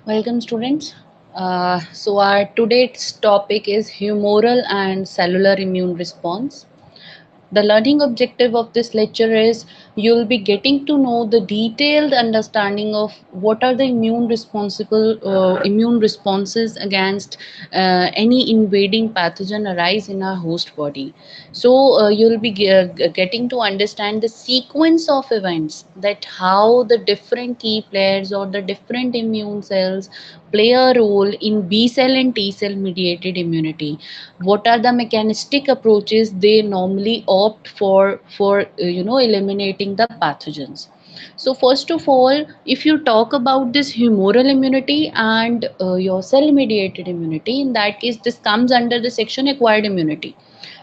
Welcome, students. So our today's topic is humoral and cellular immune response. The learning objective of this lecture is you'll be getting to know the detailed understanding of what are the immune responses against any invading pathogen arise in our host body. So you'll be getting to understand the sequence of events, that how the different key players or the different immune cells play a role in B cell and T cell mediated immunity. What are the mechanistic approaches they normally opt for eliminating the pathogens. So first of all, if you talk about this humoral immunity and your cell mediated immunity, in that case this comes under the section acquired immunity.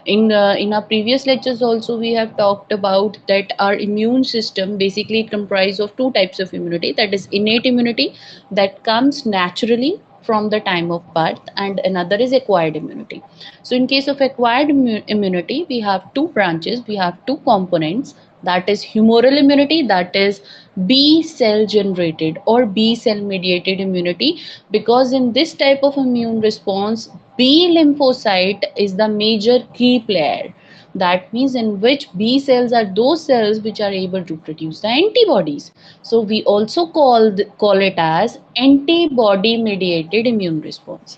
In our previous lectures also we have talked about that our immune system basically comprised of two types of immunity, that is innate immunity that comes naturally from the time of birth, and another is acquired immunity. So in case of acquired immunity, we have two branches, we have two components, that is humoral immunity, that is B cell generated or B cell mediated immunity, because in this type of immune response B lymphocyte is the major key player. That means in which B cells are those cells which are able to produce the antibodies. So we also call it as antibody mediated immune response.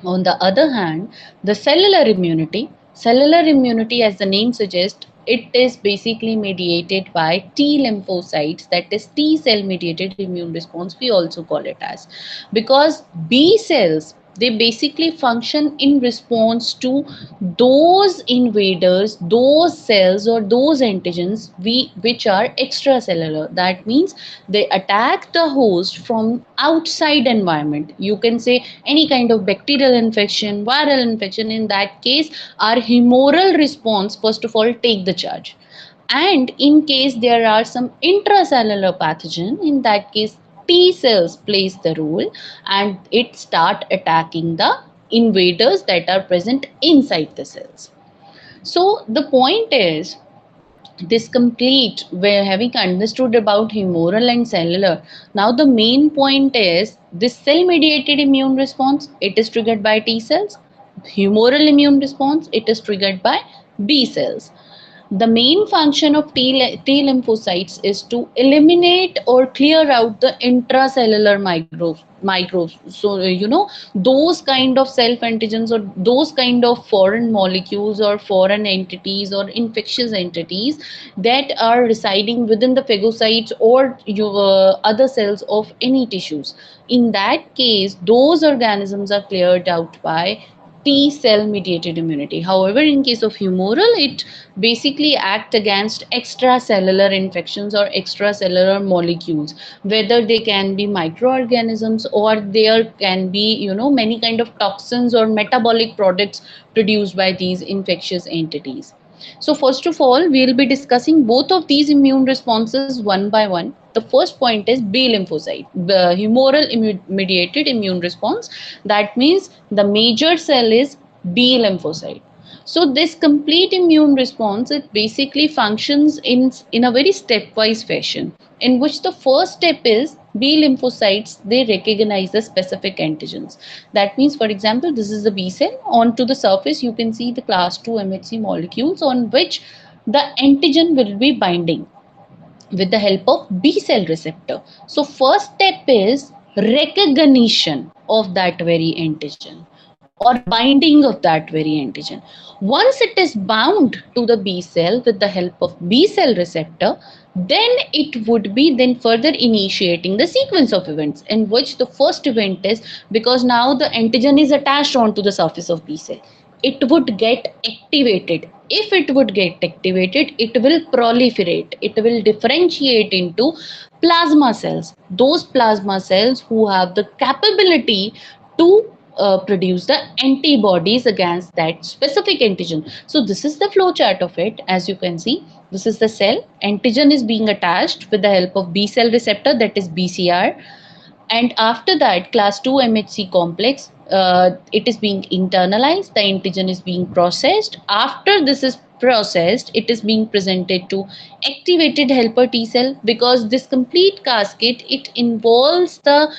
On the other hand, the cellular immunity, as the name suggests, it is basically mediated by T lymphocytes, that is T cell mediated immune response, we also call it as. Because B cells, they basically function in response to those invaders, those cells or those antigens which are extracellular. That means they attack the host from outside environment. You can say any kind of bacterial infection, viral infection. In that case, our humoral response first of all take the charge. And in case there are some intracellular pathogen, in that case T cells plays the role and it start attacking the invaders that are present inside the cells. So the point is, this complete where having understood about humoral and cellular, now the main point is this cell mediated immune response, it is triggered by T cells. Humoral immune response, it is triggered by B cells. The main function of T lymphocytes is to eliminate or clear out the intracellular microbes. So, those kind of self antigens or those kind of foreign molecules or foreign entities or infectious entities that are residing within the phagocytes or other cells of any tissues. In that case, those organisms are cleared out by T cell mediated immunity. However, in case of humoral, it basically act against extracellular infections or extracellular molecules, whether they can be microorganisms or there can be many kind of toxins or metabolic products produced by these infectious entities. So first of all, we'll be discussing both of these immune responses one by one. The first point is B lymphocyte, the humoral mediated immune response. That means the major cell is B lymphocyte. So this complete immune response, it basically functions in a very stepwise fashion, in which the first step is B lymphocytes, they recognize the specific antigens. That means, for example, this is the B cell. Onto the surface, you can see the class 2 MHC molecules on which the antigen will be binding with the help of B cell receptor. So first step is recognition of that very antigen or binding of that very antigen. Once it is bound to the B cell with the help of B cell receptor, then it would be then further initiating the sequence of events, in which the first event is, because now the antigen is attached onto the surface of B cell, it would get activated. If it would get activated, it will proliferate, it will differentiate into plasma cells, those plasma cells who have the capability to produce the antibodies against that specific antigen. So this is the flow chart of it. As you can see, this is the cell, antigen is being attached with the help of B cell receptor, that is BCR, and after that class 2 MHC complex, it is being internalized, the antigen is being processed. After this is processed, it is being presented to activated helper T cell, because this complete cascade, it involves the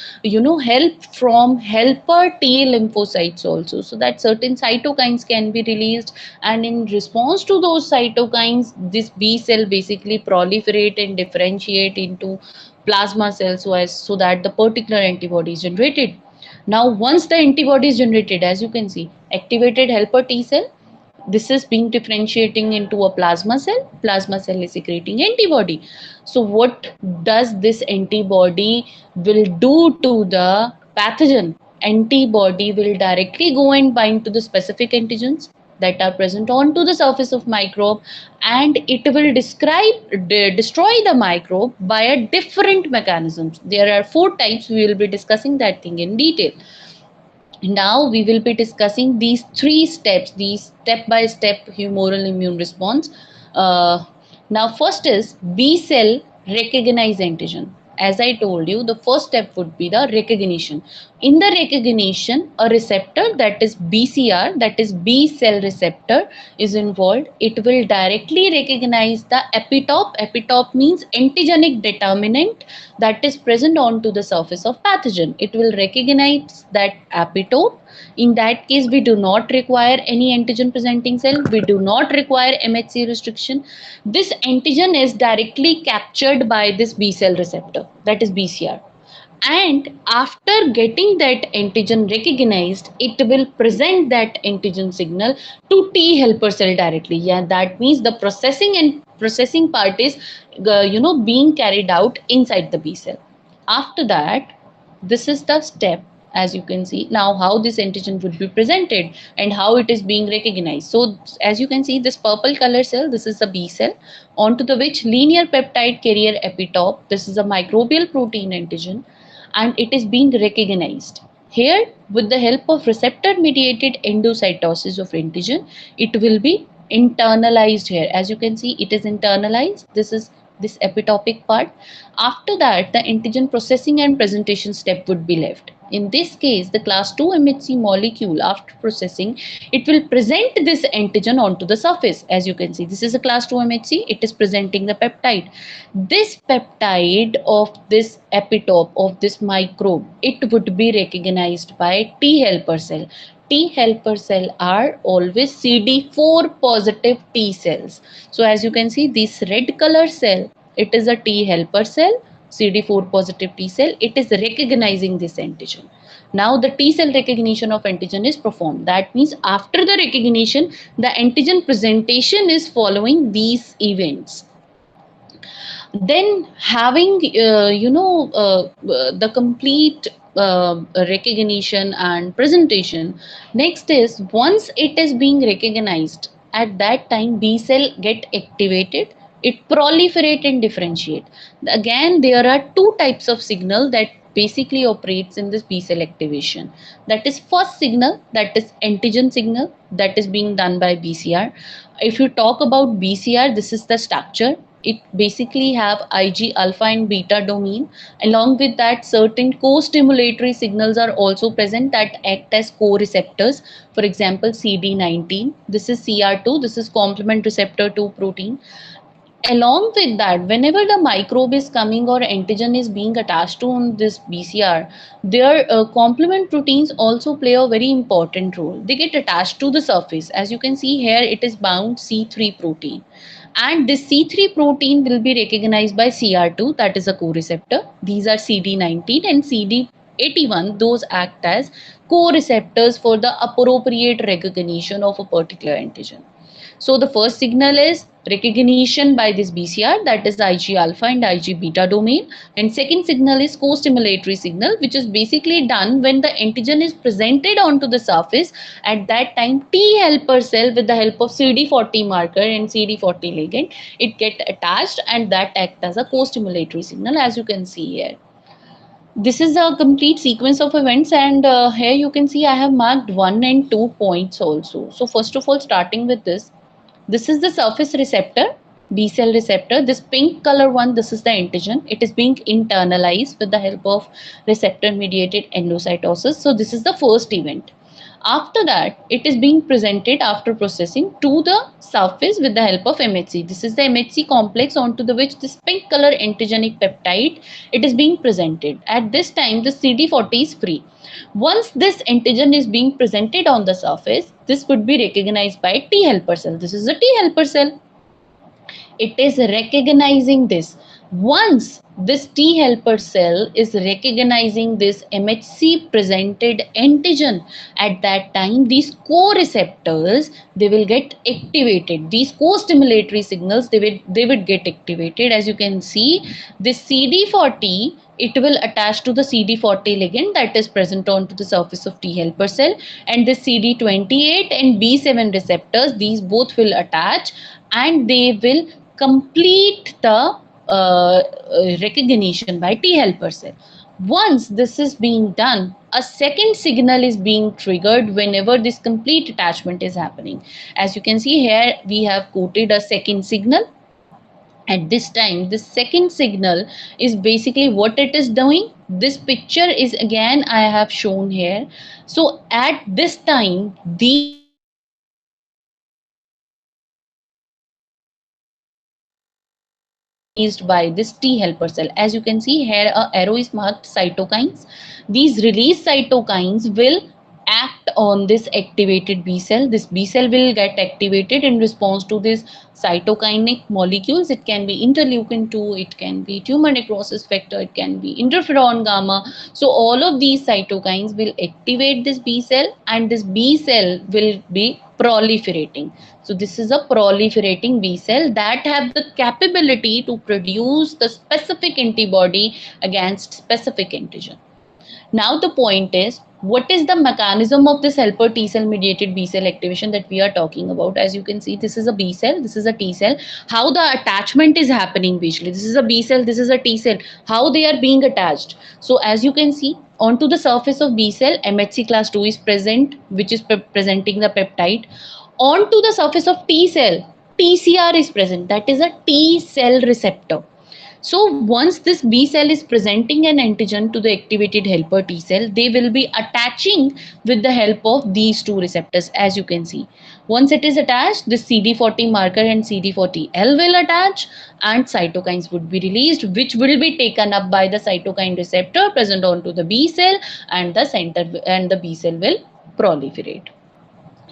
help from helper T lymphocytes also, so that certain cytokines can be released, and in response to those cytokines, this B cell basically proliferate and differentiate into plasma cells, so that the particular antibody is generated. Now, once the antibody is generated, as you can see, activated helper T cell, this is being differentiating into a plasma cell. Plasma cell is secreting antibody. So, what does this antibody will do to the pathogen? Antibody will directly go and bind to the specific antigens that are present onto the surface of microbe, and it will destroy the microbe by a different mechanisms. There are 4 types. We will be discussing that thing in detail. Now we will be discussing these 3 steps, these step by step humoral immune response. uh, Now first is B cell recognize antigen. As I told you, the first step would be the recognition. In the recognition, a receptor, that is BCR, that is B cell receptor, is involved. It will directly recognize the epitope. Epitope means antigenic determinant that is present onto the surface of pathogen. It will recognize that epitope. In that case, we do not require any antigen presenting cell. We do not require MHC restriction. This antigen is directly captured by this B cell receptor, that is BCR. And after getting that antigen recognized, it will present that antigen signal to T helper cell directly. Yeah, that means the processing part is being carried out inside the B cell. After that, this is the step, as you can see now, how this antigen would be presented and how it is being recognized. So as you can see, this purple color cell, this is the B cell, onto the which linear peptide carrier epitope, this is a microbial protein antigen, and it is being recognized. Here, with the help of receptor mediated endocytosis of antigen, it will be internalized. Here, as you can see, it is internalized. This is this epitopic part. After that, the antigen processing and presentation step would be left. In this case, the class 2 MHC molecule, after processing, it will present this antigen onto the surface. As you can see, this is a class 2 MHC, it is presenting the peptide. This peptide of this epitope of this microbe, it would be recognized by T helper cell. T helper cell are always CD4 positive T cells. So as you can see, this red color cell, it is a T helper cell, CD4 positive T cell. It is recognizing this antigen. Now the T cell recognition of antigen is performed. That means after the recognition, the antigen presentation is following these events. Then having the complete recognition and presentation, next is once it is being recognized, at that time B cell get activated, it proliferate and differentiate. Again, there are 2 types of signal that basically operates in this B cell activation. That is first signal, that is antigen signal, that is being done by BCR. If you talk about BCR, this is the structure. It basically have Ig alpha and beta domain. Along with that, certain co-stimulatory signals are also present that act as co-receptors. For example, CD19. This is CR2. This is complement receptor 2 protein. Along with that, whenever the microbe is coming or antigen is being attached to this BCR, their complement proteins also play a very important role. They get attached to the surface. As you can see here, it is bound C3 protein. And this C3 protein will be recognized by CR2, that is a co-receptor. These are CD19 and CD81. Those act as co-receptors for the appropriate recognition of a particular antigen. So the first signal is recognition by this BCR, that is Ig alpha and Ig beta domain. And second signal is co-stimulatory signal, which is basically done when the antigen is presented onto the surface. At that time, T helper cell with the help of CD40 marker and CD40 ligand, it get attached and that act as a co-stimulatory signal, as you can see here. This is a complete sequence of events, and here you can see I have marked 1 and 2 points also. So first of all, starting with this is the surface receptor. B cell receptor. This pink color one, this is the antigen. It is being internalized with the help of receptor mediated endocytosis. So this is the first event. After that, it is being presented after processing to the surface with the help of MHC. This is the MHC complex onto the which this pink color antigenic peptide, it is being presented. At this time, the CD40 is free. Once this antigen is being presented on the surface, this would be recognized by T helper cell. This is a T helper cell. It is recognizing this. Once this T helper cell is recognizing this MHC presented antigen, at that time these co-receptors, they will get activated. These co-stimulatory signals, they would get activated. As you can see, this CD40, it will attach to the CD40 ligand that is present onto the surface of T helper cell, and the CD28 and B7 receptors, these both will attach, and they will complete the recognition by T helper cell. Once this is being done, a second signal is being triggered whenever this complete attachment is happening. As you can see here, we have quoted a second signal. At this time, this second signal is basically what it is doing. This picture is again I have shown here. So at this time, these released by this T helper cell. As you can see here, a arrow is marked cytokines. These released cytokines will act on this activated B cell. This B cell will get activated in response to this cytokinic molecules. It can be interleukin 2, it can be tumor necrosis factor, it can be interferon gamma. So all of these cytokines will activate this B cell, and this B cell will be proliferating. So this is a proliferating B cell that have the capability to produce the specific antibody against specific antigen. Now the point is, what is the mechanism of this helper T cell mediated B cell activation that we are talking about? As you can see, this is a B cell, this is a T cell. How the attachment is happening basically? This is a B cell, this is a T cell. How they are being attached? So as you can see, onto the surface of B cell, MHC class 2 is present, which is presenting the peptide. Onto the surface of T cell, TCR is present, that is a T cell receptor. So once this B cell is presenting an antigen to the activated helper T cell, they will be attaching with the help of these two receptors, as you can see. Once it is attached, the CD40 marker and CD40L will attach, and cytokines would be released, which will be taken up by the cytokine receptor present onto the B cell, and the B cell will proliferate.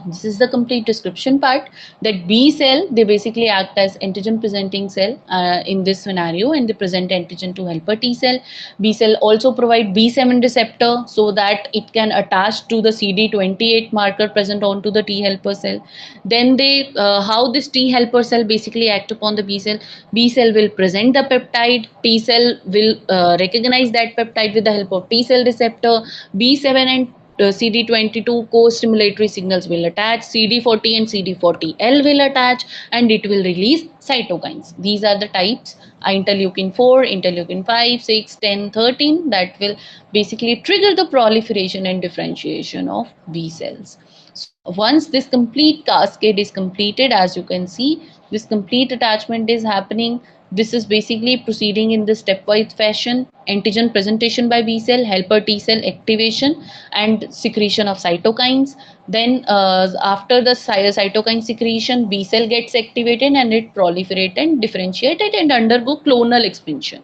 This is the complete description part. That B cell, they basically act as antigen presenting cell in this scenario, and they present antigen to helper T cell. B cell also provide B7 receptor so that it can attach to the CD28 marker present onto the T helper cell. Then how this T helper cell basically act upon the B cell. B cell will present the peptide. T cell will recognize that peptide with the help of T cell receptor. B7 and CD22 co-stimulatory signals will attach, CD40 and CD40L will attach, and it will release cytokines. These are the types: interleukin 4, interleukin 5, 6, 10, 13, that will basically trigger the proliferation and differentiation of B cells. So once this complete cascade is completed, as you can see, this complete attachment is happening. This is basically proceeding in the stepwise fashion: antigen presentation by B cell, helper T cell activation, and secretion of cytokines. Then after the cytokine secretion, B cell gets activated and it proliferates and differentiated and undergo clonal expansion.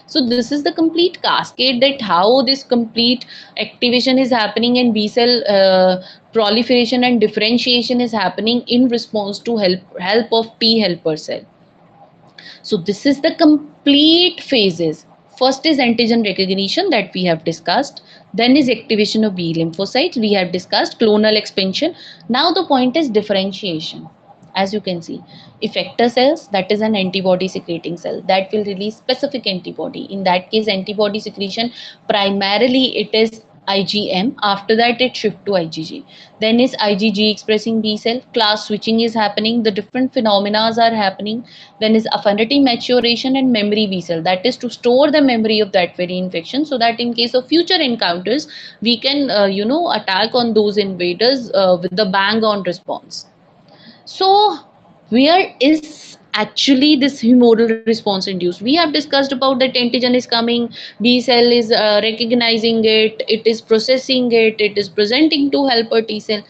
So this is the complete cascade, that how this complete activation is happening and B cell proliferation and differentiation is happening in response to help of T helper cell. So this is the complete phases. First is antigen recognition that we have discussed. Then is activation of B lymphocytes. We have discussed clonal expansion. Now the point is differentiation. As you can see, effector cells, that is an antibody secreting cell that will release specific antibody. In that case, antibody secretion, primarily it is IgM. After that, it shift to IgG. Then is IgG expressing B cell. Class switching is happening. The different phenomena are happening. Then is affinity maturation and memory B cell. That is to store the memory of that very infection, so that in case of future encounters, we can attack on those invaders with the bang on response. So where is actually this humoral response induced? We have discussed about that antigen is coming, B cell is recognizing it, it is processing it, it is presenting to helper T cell.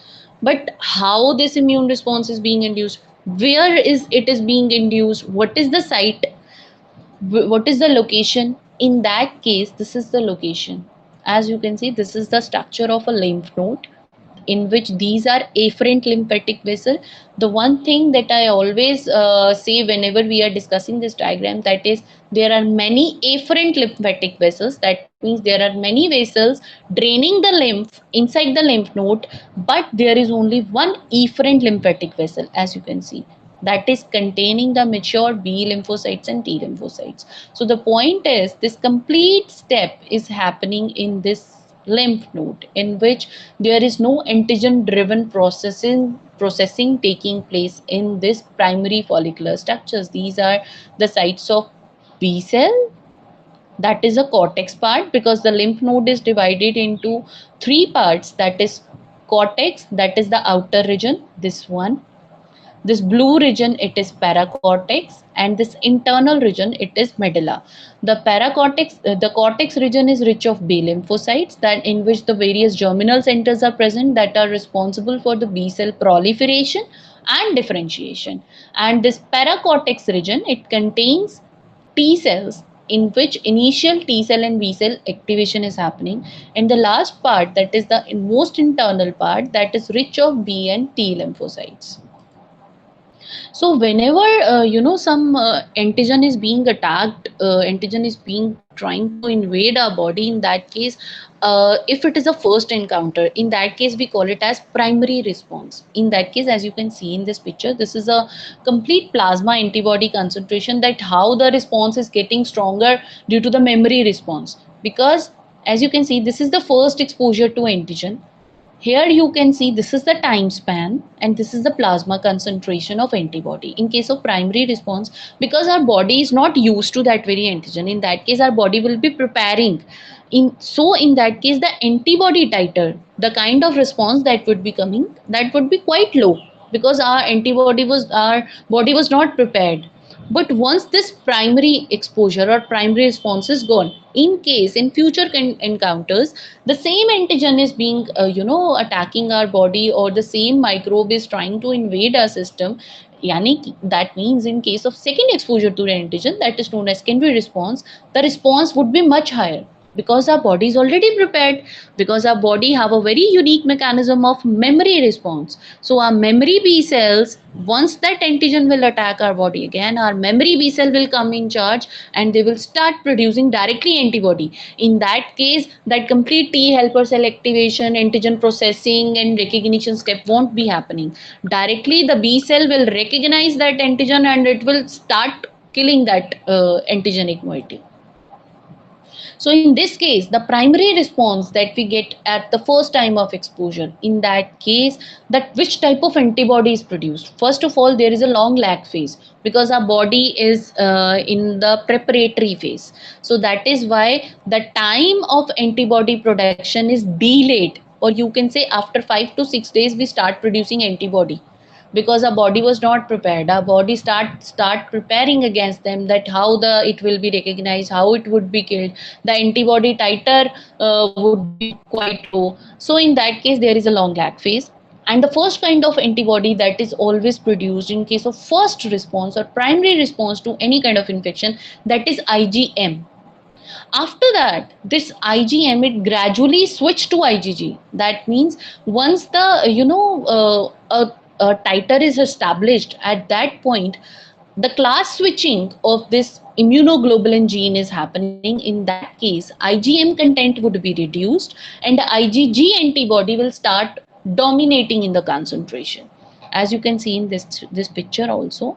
But how this immune response is being induced? Where is it is being induced? What is the site? What is the location? In that case, this is the location. As you can see, this is the structure of a lymph node in which these are afferent lymphatic vessel. The one thing that I always say whenever we are discussing this diagram, that is, there are many afferent lymphatic vessels. That means there are many vessels draining the lymph inside the lymph node, but there is only one efferent lymphatic vessel, as you can see, that is containing the mature B lymphocytes and T lymphocytes. So the point is, this complete step is happening in this lymph node, in which there is no antigen driven processing taking place in this primary follicular structures. These are the sites of B cell, that is a cortex part, because the lymph node is divided into three parts, that is cortex, that is the outer region, this one, this blue region it is paracortex, and this internal region it is medulla. The cortex region is rich of B lymphocytes, that in which the various germinal centers are present that are responsible for the B cell proliferation and differentiation. And this paracortex region, it contains T cells, in which initial T cell and B cell activation is happening, and the last part, that is the most internal part, that is rich of B and T lymphocytes. So whenever some antigen is being attacked, antigen is being trying to invade our body, in that case, if it is a first encounter, in that case we call it as primary response. In that case, as you can see in this picture, this is a complete plasma antibody concentration, that how the response is getting stronger due to the memory response. Because as you can see, this is the first exposure to antigen. Here you can see this is the time span and this is the plasma concentration of antibody. In case of primary response, because our body is not used to that very antigen, in that case our body will be preparing. In that case, the antibody titer, the kind of response that would be coming, that would be quite low, because our body was not prepared. But once this primary exposure or primary response is gone, in case in future encounters, the same antigen is being attacking our body, or the same microbe is trying to invade our system. That means in case of second exposure to the antigen, that is known as secondary response, the response would be much higher, because our body is already prepared, because our body have a very unique mechanism of memory response. So our memory B cells, once that antigen will attack our body again, our memory B cell will come in charge and they will start producing directly antibody. In that case, that complete T helper cell activation, antigen processing and recognition step won't be happening. Directly the B cell will recognize that antigen and it will start killing that antigenic moiety. So in this case, the primary response that we get at the first time of exposure, in that case, that which type of antibody is produced. First of all, there is a long lag phase, because our body is in the preparatory phase. So that is why the time of antibody production is delayed, or you can say after 5 to 6 days we start producing antibody, because our body was not prepared. Our body start preparing against them, that how the it will be recognized, how it would be killed. The antibody titer would be quite low. So in that case, there is a long lag phase. And the first kind of antibody that is always produced in case of first response or primary response to any kind of infection, that is IgM. After that, this IgM, it gradually switched to IgG. That means once the a titer is established, at that point the class switching of this immunoglobulin gene is happening. In that case, IgM content would be reduced and the IgG antibody will start dominating in the concentration. As you can see in this picture also,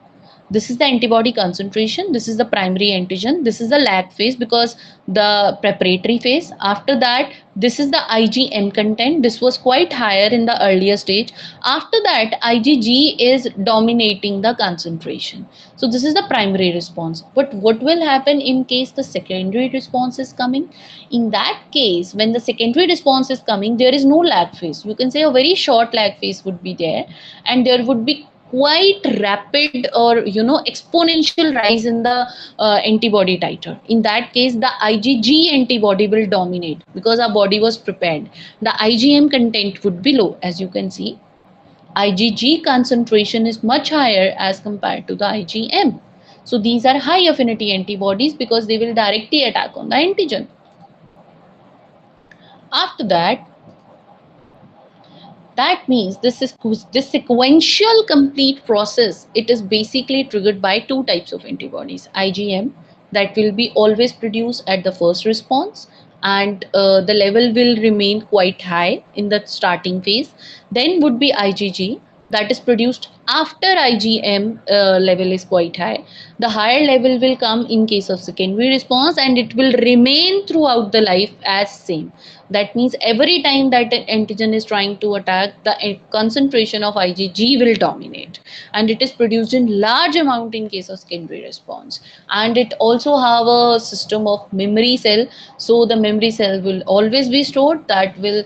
this is the antibody concentration, this is the primary antigen, this is the lag phase, because the preparatory phase. After that, this is the IgM content, this was quite higher in the earlier stage. After that, IgG is dominating the concentration. So this is the primary response. But what will happen in case the secondary response is coming? In that case, when the secondary response is coming, there is no lag phase. You can say a very short lag phase would be there, and there would be quite rapid or exponential rise in the antibody titer. In that case, the IgG antibody will dominate because our body was prepared. The IgM content would be low. As you can see, IgG concentration is much higher as compared to the IgM. So these are high affinity antibodies because they will directly attack on the antigen. After that, that means this sequential complete process, it is basically triggered by two types of antibodies. IgM, that will be always produced at the first response, and the level will remain quite high in the starting phase. Then would be IgG, that is produced after IgM level is quite high. The higher level will come in case of secondary response, and it will remain throughout the life as same. That means every time that an antigen is trying to attack, the concentration of IgG will dominate, and it is produced in large amount in case of secondary response. And it also have a system of memory cell, so the memory cell will always be stored, that will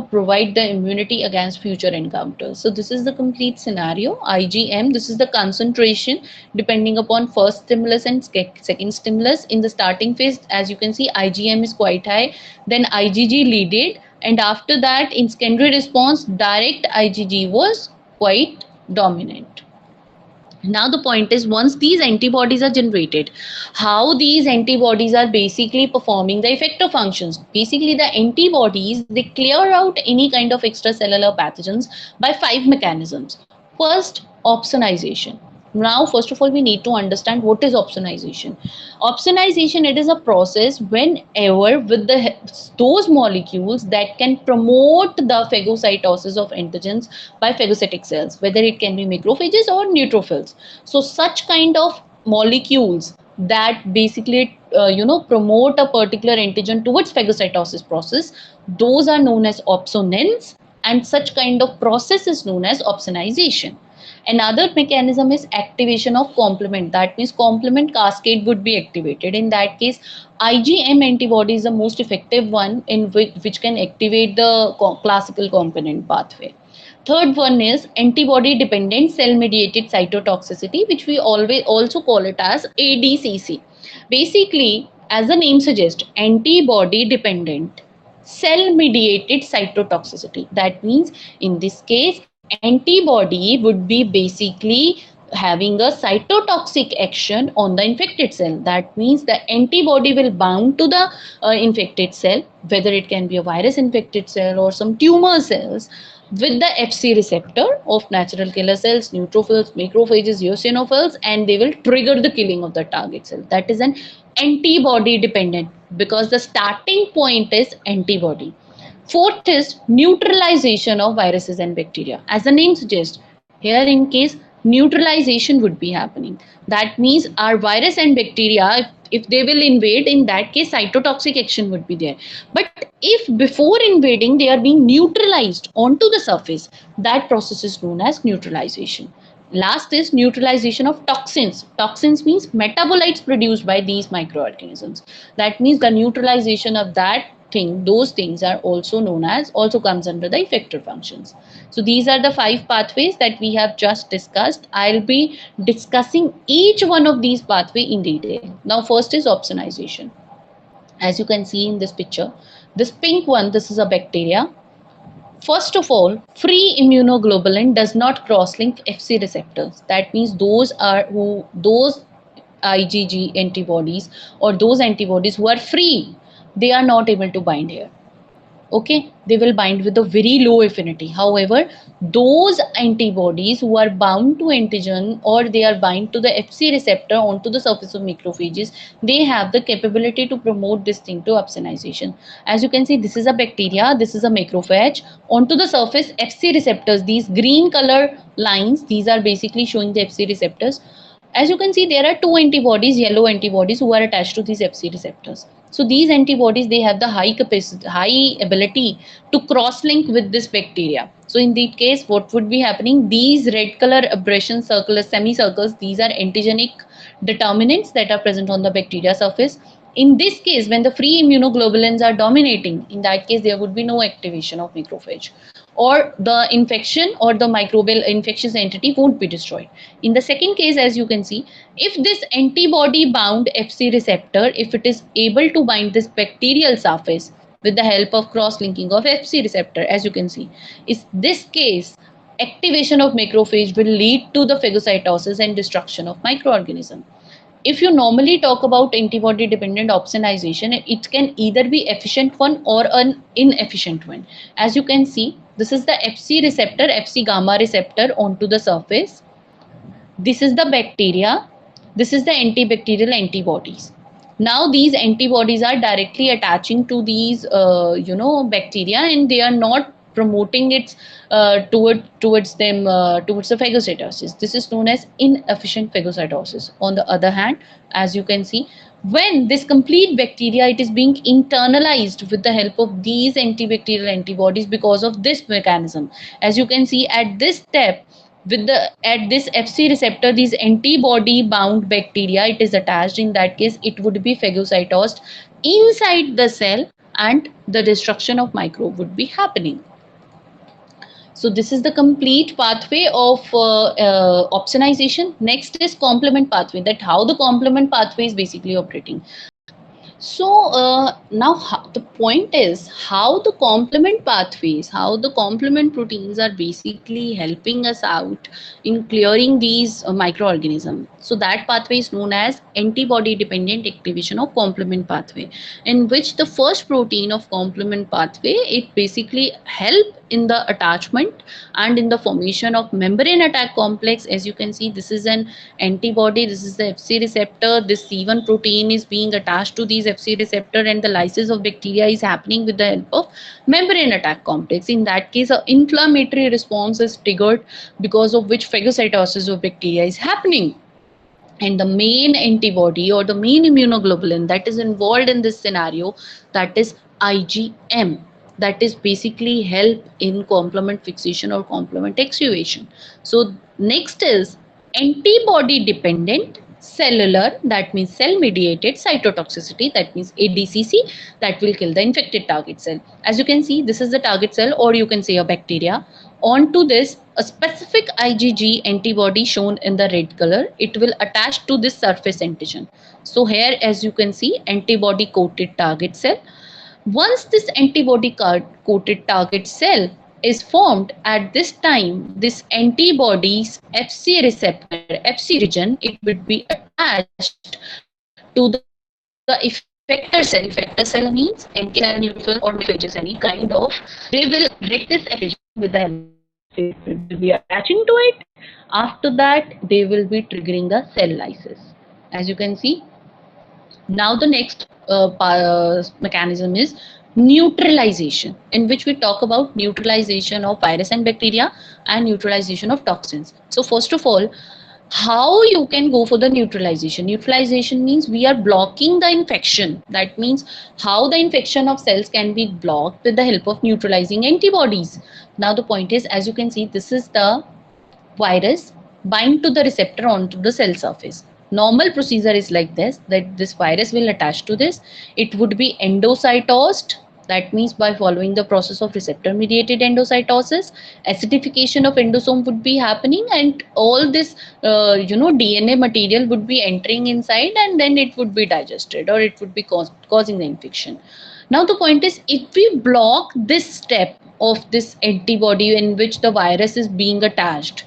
provide the immunity against future encounters. So this is the complete scenario. IgM, this is the concentration depending upon first stimulus and second stimulus. In the starting phase, as you can see, IgM is quite high, then IgG leaded, and after that in secondary response, direct IgG was quite dominant. Now the point is, once these antibodies are generated, how these antibodies are basically performing the effector functions. Basically, the antibodies, they clear out any kind of extracellular pathogens by five mechanisms. First, opsonization. Now, first of all, we need to understand what is opsonization. Opsonization, it is a process whenever with those molecules that can promote the phagocytosis of antigens by phagocytic cells, whether it can be macrophages or neutrophils. So such kind of molecules that basically promote a particular antigen towards phagocytosis process, those are known as opsonins, and such kind of process is known as opsonization. Another mechanism is activation of complement. That means complement cascade would be activated. In that case, IgM antibody is the most effective one in which can activate the classical component pathway. Third one is antibody dependent cell mediated cytotoxicity, which we always also call it as ADCC. Basically, as the name suggests, antibody dependent cell mediated cytotoxicity. That means in this case, antibody would be basically having a cytotoxic action on the infected cell. That means the antibody will bound to the infected cell, whether it can be a virus infected cell or some tumor cells, with the Fc receptor of natural killer cells, neutrophils, macrophages, eosinophils, and they will trigger the killing of the target cell. That is an antibody dependent, because the starting point is antibody. Fourth is neutralization of viruses and bacteria. As the name suggests, here in case neutralization would be happening. That means our virus and bacteria, if they will invade, in that case cytotoxic action would be there. But if before invading they are being neutralized onto the surface, that process is known as neutralization. Last is neutralization of toxins. Toxins means metabolites produced by these microorganisms. That means the neutralization of that thing, those things are also known as, also comes under the effector functions. So these are the five pathways that we have just discussed. I'll be discussing each one of these pathway in detail. Now first is opsonization. As you can see in this picture, this pink one, this is a bacteria. First of all, free immunoglobulin does not cross-link Fc receptors. That means those IgG antibodies or those antibodies who are free, they are not able to bind here. Okay, they will bind with a very low affinity. However, those antibodies who are bound to antigen or they are bind to the Fc receptor onto the surface of macrophages, they have the capability to promote this thing to opsonization. As you can see, this is a bacteria, this is a macrophage. Onto the surface, Fc receptors, these green color lines, these are basically showing the Fc receptors. As you can see, there are two antibodies, yellow antibodies, who are attached to these Fc receptors. So these antibodies, they have the high capacity, high ability to cross-link with this bacteria. So in this case, what would be happening? These red color aberration circular semicircles, these are antigenic determinants that are present on the bacteria surface. In this case, when the free immunoglobulins are dominating, in that case, there would be no activation of macrophage, or the infection or the microbial infectious entity won't be destroyed. In the second case, as you can see, if this antibody bound Fc receptor, if it is able to bind this bacterial surface with the help of cross linking of Fc receptor, as you can see, is this case, activation of macrophage will lead to the phagocytosis and destruction of microorganism. If you normally talk about antibody dependent opsonization, it can either be efficient one or an inefficient one. As you can see, this is the Fc receptor, Fc gamma receptor onto the surface. This is the bacteria. This is the antibacterial antibodies. Now these antibodies are directly attaching to these bacteria, and they are not promoting its towards them towards the phagocytosis. This is known as inefficient phagocytosis. On the other hand, as you can see, when this complete bacteria, it is being internalized with the help of these antibacterial antibodies because of this mechanism. As you can see at this step, with the at this Fc receptor, these antibody bound bacteria, it is attached. In that case, it would be phagocytosed inside the cell, and the destruction of microbe would be happening. So this is the complete pathway of opsonization. Next is complement pathway, that how the complement pathway is basically operating. So now the point is how the complement pathways, how the complement proteins are basically helping us out in clearing these microorganisms. So that pathway is known as antibody dependent activation of complement pathway, in which the first protein of complement pathway, it basically help in the attachment and in the formation of membrane attack complex. As you can see, this is an antibody, this is the Fc receptor, this C1 protein is being attached to these Fc receptor, and the lysis of bacteria is happening with the help of membrane attack complex. In that case, an inflammatory response is triggered, because of which phagocytosis of bacteria is happening. And the main antibody or the main immunoglobulin that is involved in this scenario, that is IgM, that is basically help in complement fixation or complement activation. So next is antibody dependent cellular, that means cell mediated cytotoxicity, that means ADCC, that will kill the infected target cell. As you can see, this is the target cell, or you can say a bacteria. Onto this, a specific IgG antibody shown in the red color, it will attach to this surface antigen. So here, as you can see, antibody coated target cell. Once this antibody coated target cell is formed, at this time, this antibody's Fc receptor, Fc region, it would be attached to the effector cell. Effector cell means NK cell, neutrophil, or macrophages, any kind of. They will break this Fc region with the help of it will be attaching to it. After that, they will be triggering the cell lysis. As you can see, now the next mechanism is neutralization, in which we talk about neutralization of virus and bacteria and neutralization of toxins. So first of all, how you can go for the neutralization? Neutralization means we are blocking the infection. That means how the infection of cells can be blocked with the help of neutralizing antibodies. Now the point is, as you can see, this is the virus bind to the receptor onto the cell surface. Normal procedure is like this, that this virus will attach to this. It would be endocytosed. That means by following the process of receptor mediated endocytosis, acidification of endosome would be happening, and all this DNA material would be entering inside, and then it would be digested, or it would be causing the infection. Now the point is, if we block this step of this antibody in which the virus is being attached,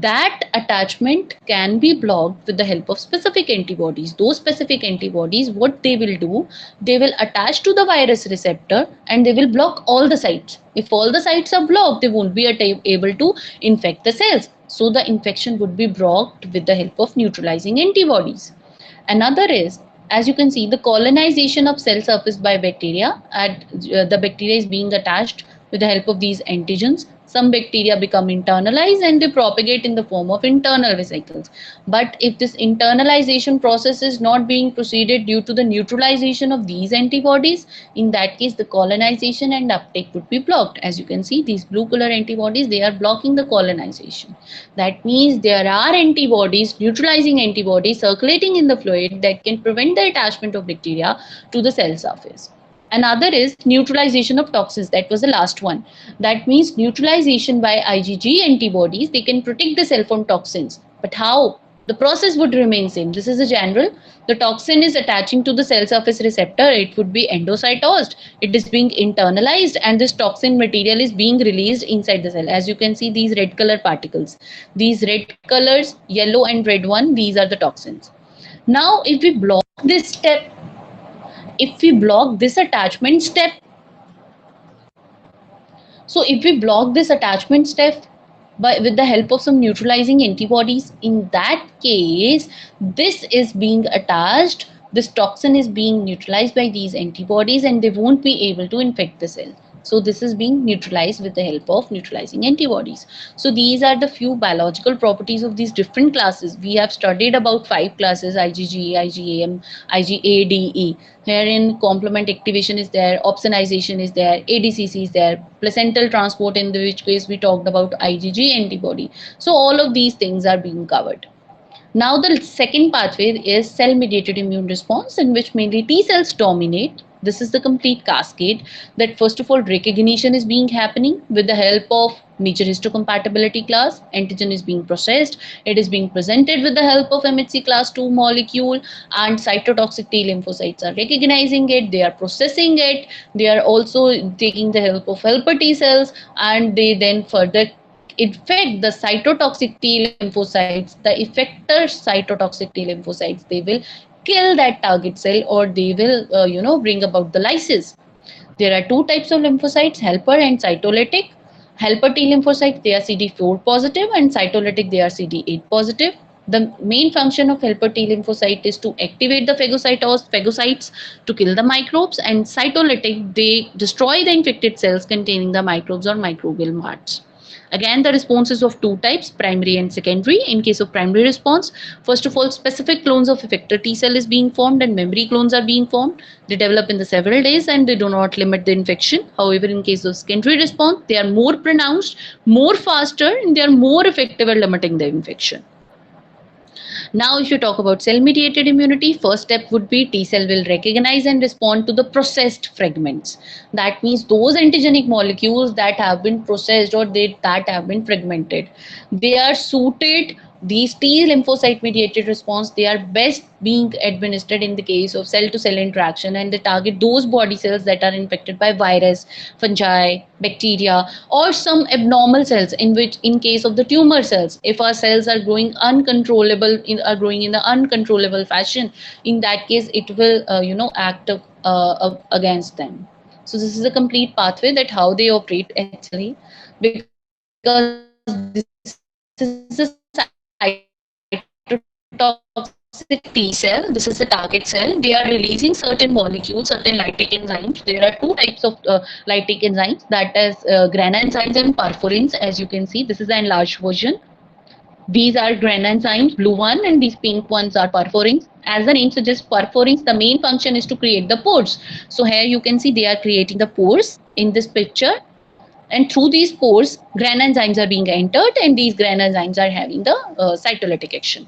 that attachment can be blocked with the help of specific antibodies. Those specific antibodies, what they will do, they will attach to the virus receptor and they will block all the sites. If all the sites are blocked, they won't be able to infect the cells. So the infection would be blocked with the help of neutralizing antibodies. Another is, as you can see, the colonization of cell surface by bacteria. The bacteria is being attached with the help of these antigens. Some bacteria become internalized and they propagate in the form of internal vesicles. But if this internalization process is not being proceeded due to the neutralization of these antibodies, in that case the colonization and uptake would be blocked. As you can see, these blue color antibodies, they are blocking the colonization. That means there are antibodies, neutralizing antibodies circulating in the fluid that can prevent the attachment of bacteria to the cell surface. Another is neutralization of toxins. That was the last one. That means neutralization by IgG antibodies. They can protect the cell from toxins. But how? The process would remain same. This is a general. The toxin is attaching to the cell surface receptor. It would be endocytosed. It is being internalized and this toxin material is being released inside the cell. As you can see, these red color particles. These red colors, yellow and red one, these are the toxins. Now, if we block this step, if we block this attachment step, so if we block this attachment step with the help of some neutralizing antibodies, in that case this is being attached, this toxin is being neutralized by these antibodies and they won't be able to infect the cell. So this is being neutralized with the help of neutralizing antibodies. So these are the few biological properties of these different classes. We have studied about 5 classes: IgG, IgAM, IgA, Herein complement activation is there, opsonization is there, ADCC is there, placental transport, in which case we talked about IgG antibody. So all of these things are being covered. Now the second pathway is cell-mediated immune response, in which mainly T cells dominate. This is the complete cascade that first of all recognition is being happening with the help of major histocompatibility class. Antigen is being processed. It is being presented with the help of MHC class 2 molecule, and cytotoxic T lymphocytes are recognizing it. They are processing it. They are also taking the help of helper T cells, and they then further infect the cytotoxic T lymphocytes, the effector cytotoxic T lymphocytes. They will kill that target cell, or they will, bring about the lysis. There are two types of lymphocytes, helper and cytolytic. Helper T lymphocytes, they are CD4 positive, and cytolytic, they are CD8 positive. The main function of helper T lymphocyte is to activate the phagocytes to kill the microbes, and cytolytic, they destroy the infected cells containing the microbes or microbial marts. Again, the responses of two types, primary and secondary. In case of primary response, first of all, specific clones of effector T cell is being formed and memory clones are being formed. They develop in the several days and they do not limit the infection. However, in case of secondary response, they are more pronounced, more faster, and they are more effective at limiting the infection. Now, if you talk about cell-mediated immunity, first step would be T cell will recognize and respond to the processed fragments. That means those antigenic molecules that have been processed or that have been fragmented. They are suited, these T lymphocyte mediated response, they are best being administered in the case of cell to cell interaction, and they target those body cells that are infected by virus, fungi, bacteria, or some abnormal cells, in which in case of the tumor cells, if our cells are growing are growing in the uncontrollable fashion, in that case it will act against them. So this is a complete pathway that how they operate actually, because this is a cytotoxic T cell. This is a target cell. They are releasing certain molecules, certain lytic enzymes. There are two types of lytic enzymes, that is granenzymes and perforins. As you can see, this is an enlarged version. These are granenzymes, blue one, and these pink ones are perforins. As the name suggests, perforins, the main function is to create the pores. So here you can see they are creating the pores in this picture. And through these pores, granenzymes are being entered, and these granenzymes are having the cytolytic action.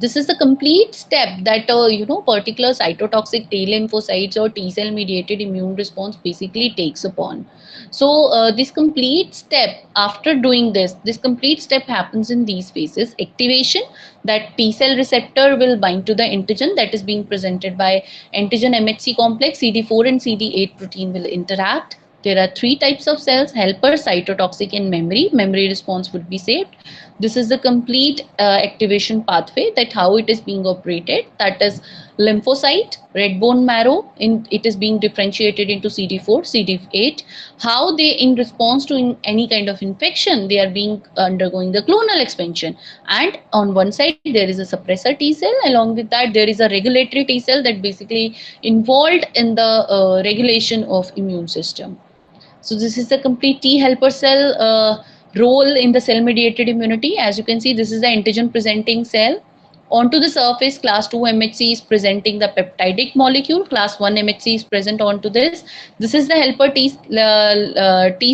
This is the complete step that particular cytotoxic T lymphocytes or T cell mediated immune response basically takes upon. So this complete step, after doing this complete step happens in these phases. Activation, that T cell receptor will bind to the antigen that is being presented by antigen MHC complex. CD4 and CD8 protein will interact. There are three types of cells: helper, cytotoxic, and memory. Memory response would be saved. This is the complete activation pathway, that how it is being operated. That is lymphocyte, red bone marrow, it is being differentiated into CD4, CD8. How they, in response to any kind of infection, they are being undergoing the clonal expansion. And on one side there is a suppressor T cell. Along with that, there is a regulatory T cell that basically involved in the regulation of immune system. So this is the complete T helper cell role in the cell mediated immunity. As you can see, this is the antigen presenting cell. Onto the surface, class 2 MHC is presenting the peptidic molecule, class 1 MHC is present onto this. This is the helper T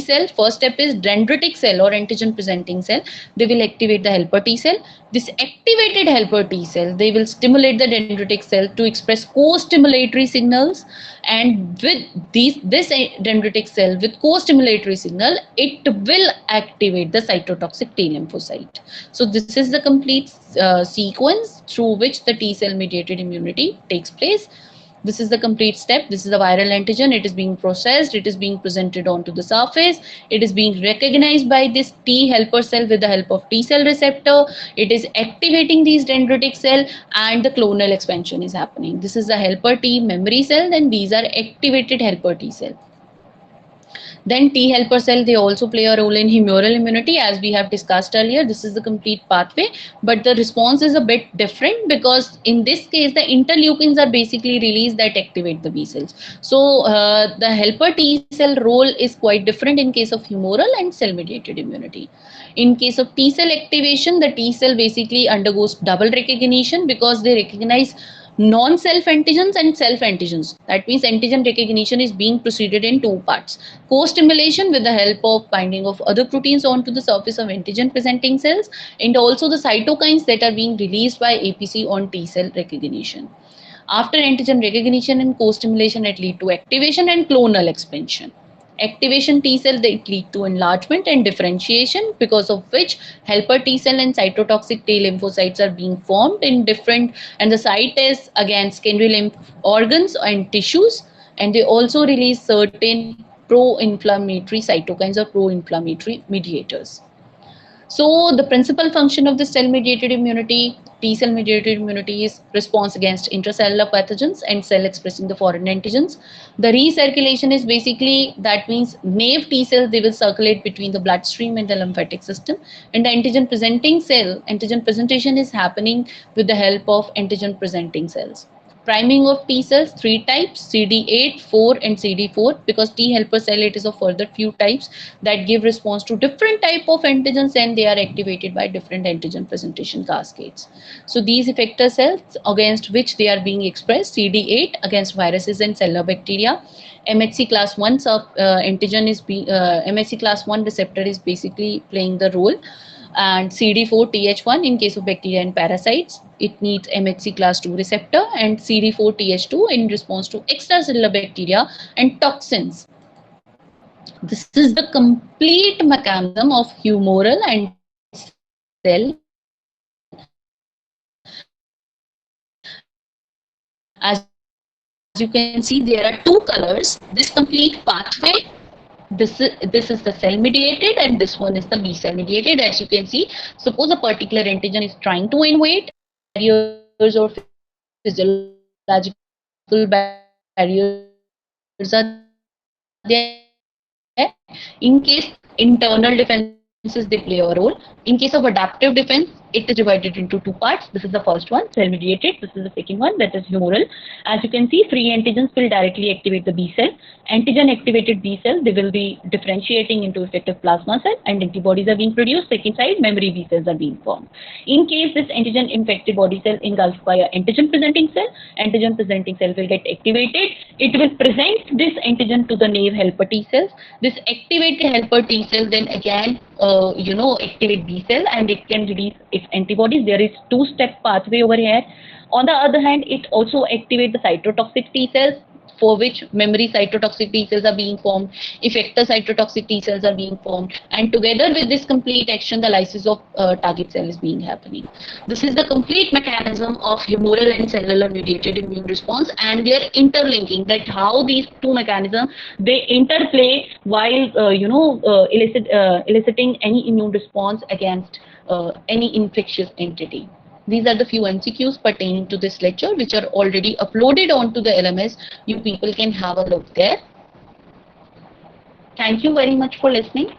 cell. First step is dendritic cell or antigen presenting cell. They will activate the helper T cell. This activated helper T cell, they will stimulate the dendritic cell to express co-stimulatory signals, and with this dendritic cell with co-stimulatory signal, it will activate the cytotoxic T lymphocyte. So this is the complete sequence through which the T cell mediated immunity takes place. This is the complete step. This is the viral antigen. It is being processed. It is being presented onto the surface. It is being recognized by this T helper cell with the help of T cell receptor. It is activating these dendritic cell and the clonal expansion is happening. This is the helper T memory cell, and these are activated helper T cell. Then T helper cell, they also play a role in humoral immunity, as we have discussed earlier. This is the complete pathway, but the response is a bit different because in this case, the interleukins are basically released that activate the B cells. So the helper T cell role is quite different in case of humoral and cell mediated immunity. In case of T cell activation, the T cell basically undergoes double recognition because they recognize non-self antigens and self antigens. That means antigen recognition is being proceeded in two parts. Co-stimulation with the help of binding of other proteins onto the surface of antigen presenting cells, and also the cytokines that are being released by APC on T cell recognition. After antigen recognition and co-stimulation, it lead to activation and clonal expansion. Activation T cell, they lead to enlargement and differentiation, because of which helper T cell and cytotoxic T lymphocytes are being formed in different, and the site is again secondary lymph organs and tissues, and they also release certain pro-inflammatory cytokines or pro-inflammatory mediators. So the principal function of the cell mediated immunity, T cell mediated immunity, is response against intracellular pathogens and cell expressing the foreign antigens. The recirculation is basically, that means naive T cells, they will circulate between the bloodstream and the lymphatic system, and the antigen presenting cell, antigen presentation is happening with the help of antigen presenting cells. Priming of T cells, three types: CD8, 4 and CD4, because T helper cell, it is of further few types that give response to different type of antigens, and they are activated by different antigen presentation cascades. So these effector cells against which they are being expressed: CD8 against viruses and cellular bacteria. MHC class 1 antigen is MHC class 1 receptor is basically playing the role, and CD4 Th1 in case of bacteria and parasites, it needs MHC class 2 receptor, and CD4 Th2 in response to extracellular bacteria and toxins. This is the complete mechanism of humoral and cell As you can see, there are two colors. This complete pathway, this is the cell mediated, and this one is the B cell mediated. As you can see, suppose a particular antigen is trying to invade barriers or physiological barriers are there. In case internal defenses, they play a role. In case of adaptive defense, it is divided into two parts. This is the first one, cell mediated. This is the second one, that is humoral. As you can see, free antigens will directly activate the B cell. Antigen activated B cell, antigen activated B cell, they will be differentiating into effective plasma cell, and antibodies are being produced. Second side, memory B cells are being formed. In case this antigen infected body cell engulfed by an antigen presenting cell, antigen presenting cell will get activated. It will present this antigen to the naive helper T cells. This activated helper T cell then again activate B cell, and it can release its antibodies. There is two-step pathway over here. On the other hand, it also activates the cytotoxic T cells, for which memory cytotoxic T cells are being formed, effector cytotoxic T cells are being formed, and together with this complete action, the lysis of target cell is being happening. This is the complete mechanism of humoral and cellular mediated immune response, and their interlinking, that how these two mechanisms, they interplay while eliciting any immune response against any infectious entity. These are the few MCQs pertaining to this lecture, which are already uploaded onto the LMS. You people can have a look there. Thank you very much for listening.